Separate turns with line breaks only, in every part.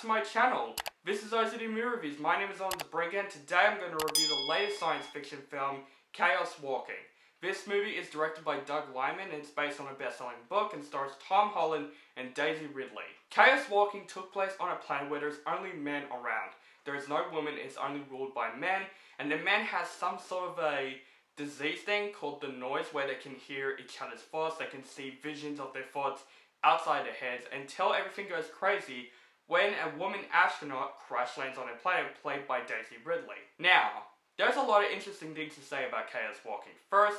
to my channel. This is OCD Movie Reviews. My name is Holland and today I'm going to review the latest science fiction film, Chaos Walking. This movie is directed by Liman and it's based on a best-selling book and stars Tom Holland and Daisy Ridley. Chaos Walking took place on a planet where there's only men around. There is no woman, it's only ruled by men, and the men has some sort of a disease thing called the noise where they can hear each other's thoughts, they can see visions of their thoughts outside their heads until everything goes crazy when a woman astronaut crash lands on a planet played by Daisy Ridley. Now, there's a lot of interesting things to say about Chaos Walking. First,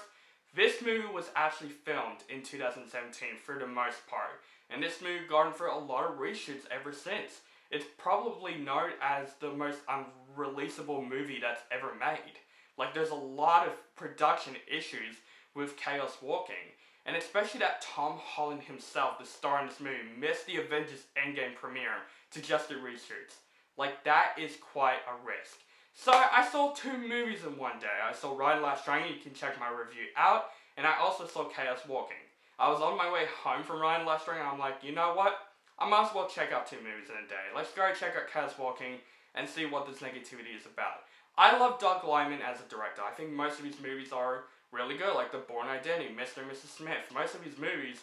this movie was actually filmed in 2017 for the most part, and this movie gone through a lot of reshoots ever since. It's probably known as the most unreleasable movie that's ever made. Like, there's a lot of production issues with Chaos Walking. And especially that Tom Holland himself, the star in this movie, missed the Avengers Endgame premiere to just do reshoots. Like, that is quite a risk. So, I saw two movies in one day. I saw Ride Last Dragon, you can check my review out, and I also saw Chaos Walking. I was on my way home from Ride Last Dragon, and I'm like, you know what? I might as well check out two movies in a day. Let's go check out Chaos Walking and see what this negativity is about. I love Liman as a director. I think most of his movies are really good, like The Bourne Identity, Mr. and Mrs. Smith. Most of his movies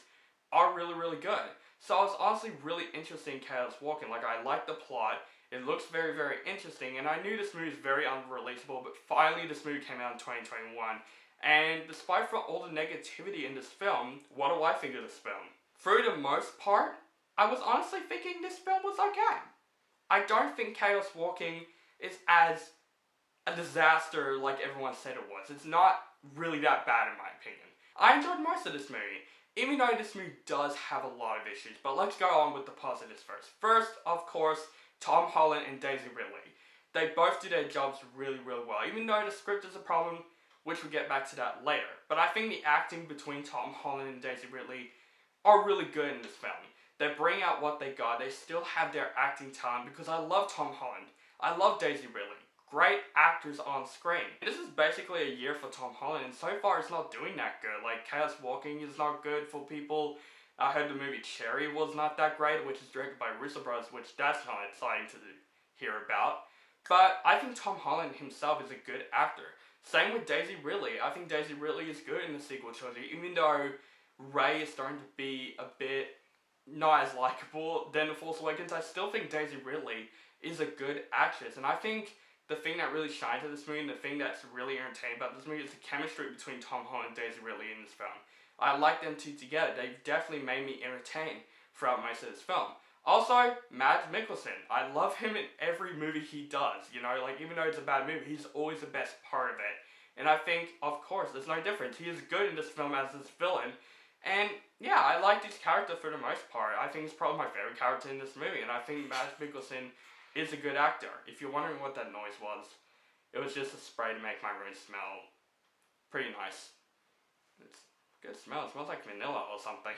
are really, really good. So I was honestly really interested in Chaos Walking. Like, I like the plot, it looks very, very interesting, and I knew this movie was very unreleasable, but finally this movie came out in 2021. And despite for all the negativity in this film, what do I think of this film? For the most part, I was honestly thinking this film was okay. I don't think Chaos Walking is as a disaster like everyone said it was. It's not really that bad in my opinion. I enjoyed most of this movie, even though this movie does have a lot of issues, but let's go on with the positives first. First, of course, Tom Holland and Daisy Ridley. They both do their jobs really, really well, even though the script is a problem, which we'll get back to that later. But I think the acting between Tom Holland and Daisy Ridley are really good in this film. They bring out what they got, they still have their acting talent, because I love Tom Holland, I love Daisy Ridley. Great actors on screen. This is basically a year for Tom Holland, and so far it's not doing that good. Like, Chaos Walking is not good for people. I heard the movie Cherry was not that great, which is directed by Russo Brothers, which that's not exciting to hear about. But I think Tom Holland himself is a good actor. Same with Daisy Ridley. I think Daisy Ridley is good in the sequel trilogy, even though Rey is starting to be a bit not as likable than The Force Awakens. I still think Daisy Ridley is a good actress, and I think the thing that really shines in this movie and the thing that's really entertaining about this movie is the chemistry between Tom Holland and Daisy Ridley in this film. I like them two together. They've definitely made me entertained throughout most of this film. Also, Mikkelsen. I love him in every movie he does. You know, like, even though it's a bad movie, he's always the best part of it. And I think, of course, there's no difference. He is good in this film as this villain. And yeah, I like his character for the most part. I think he's probably my favorite character in this movie. And I think Mikkelsen is a good actor. If you're wondering what that noise was, it was just a spray to make my room smell pretty nice. It's a good smell. It smells like vanilla or something.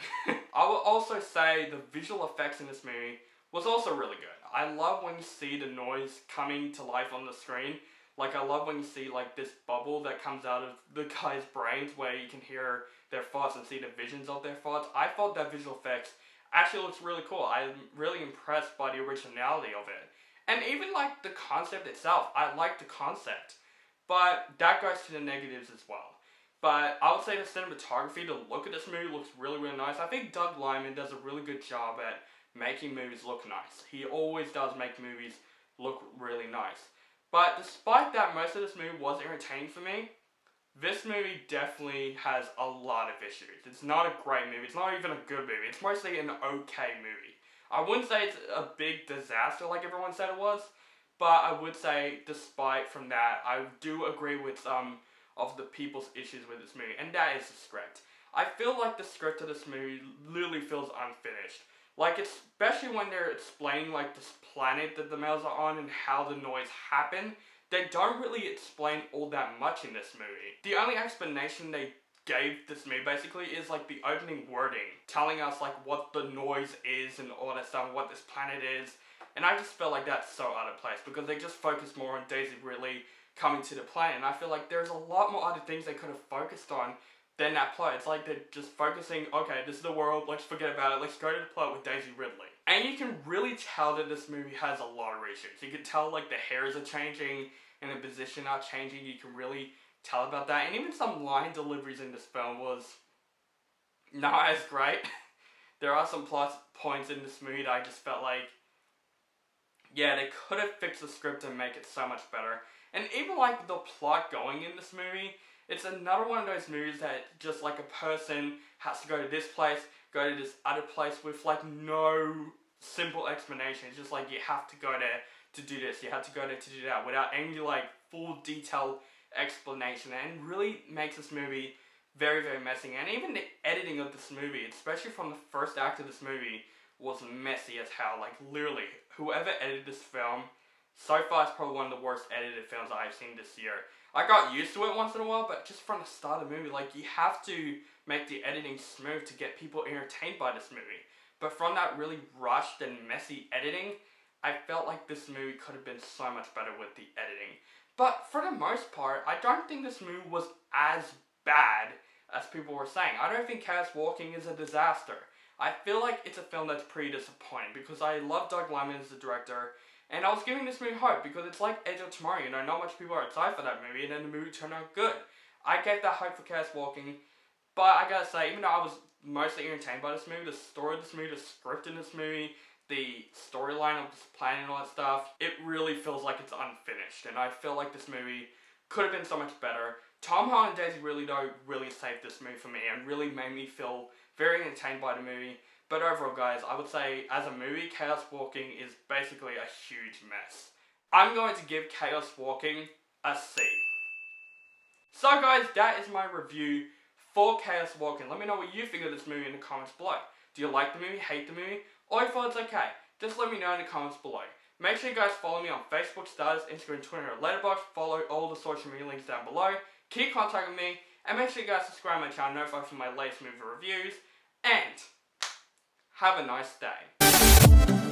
I will also say the visual effects in this movie was also really good. I love when you see the noise coming to life on the screen. Like, I love when you see, like, this bubble that comes out of the guy's brains where you can hear their thoughts and see the visions of their thoughts. I thought that visual effects actually looks really cool. I'm really impressed by the originality of it. And even, like, the concept itself, I like the concept. But that goes to the negatives as well. But I would say the cinematography, the look of this movie looks really, really nice. I think Liman does a really good job at making movies look nice. He always does make movies look really nice. But despite that, most of this movie was entertaining for me. This movie definitely has a lot of issues. It's not a great movie. It's not even a good movie. It's mostly an okay movie. I wouldn't say it's a big disaster like everyone said it was, but I would say, despite from that, I do agree with some of the people's issues with this movie, and that is the script. I feel like the script of this movie literally feels unfinished. Like, especially when they're explaining, like, this planet that the males are on and how the noise happened, they don't really explain all that much in this movie. The only explanation they gave this movie basically is like the opening wording, telling us like what the noise is and all that stuff, what this planet is. And I just felt like that's so out of place because they just focused more on Daisy Ridley coming to the planet. And I feel like there's a lot more other things they could have focused on than that plot. It's like they're just focusing, okay, this is the world, let's forget about it, let's go to the plot with Daisy Ridley. And you can really tell that this movie has a lot of reshoots. You can tell like the hairs are changing and the position are changing. You can really tell about that. And even some line deliveries in this film was not as great. There are some plus points in this movie that I just felt like, yeah, they could have fixed the script and make it so much better. And even like the plot going in this movie, it's another one of those movies that just like a person has to go to this place, go to this other place with like no simple explanation. It's just like you have to go there to do this, you have to go there to do that, without any like full detailed explanation. And really makes this movie very, very messy. And even the editing of this movie, especially from the first act of this movie, was messy as hell. Like literally, whoever edited this film, so far it's probably one of the worst edited films I've seen this year. I got used to it once in a while, but just from the start of the movie, like, you have to make the editing smooth to get people entertained by this movie. But from that really rushed and messy editing, I felt like this movie could have been so much better with the editing. But for the most part, I don't think this movie was as bad as people were saying. I don't think Chaos Walking is a disaster. I feel like it's a film that's pretty disappointing, because I love Doug Liman as the director, and I was giving this movie hope, because it's like Edge of Tomorrow, you know, not much people are excited for that movie, and then the movie turned out good. I gave that hope for Chaos Walking, but I gotta say, even though I was mostly entertained by this movie, the story of this movie, the script in this movie, the storyline of this planning and all that stuff, it really feels like it's unfinished, and I feel like this movie could have been so much better. Tom Holland and Daisy Ridley really saved this movie for me, and really made me feel very entertained by the movie. But overall, guys, I would say, as a movie, Chaos Walking is basically a huge mess. I'm going to give Chaos Walking a C. So guys, that is my review for Chaos Walking. Let me know what you think of this movie in the comments below. Do you like the movie, hate the movie, or you thought it's okay? Just let me know in the comments below. Make sure you guys follow me on Facebook, Stardust, Instagram, Twitter, or Letterboxd. Follow all the social media links down below. Keep contacting me, and make sure you guys subscribe to my channel, notified for my latest movie reviews, and have a nice day.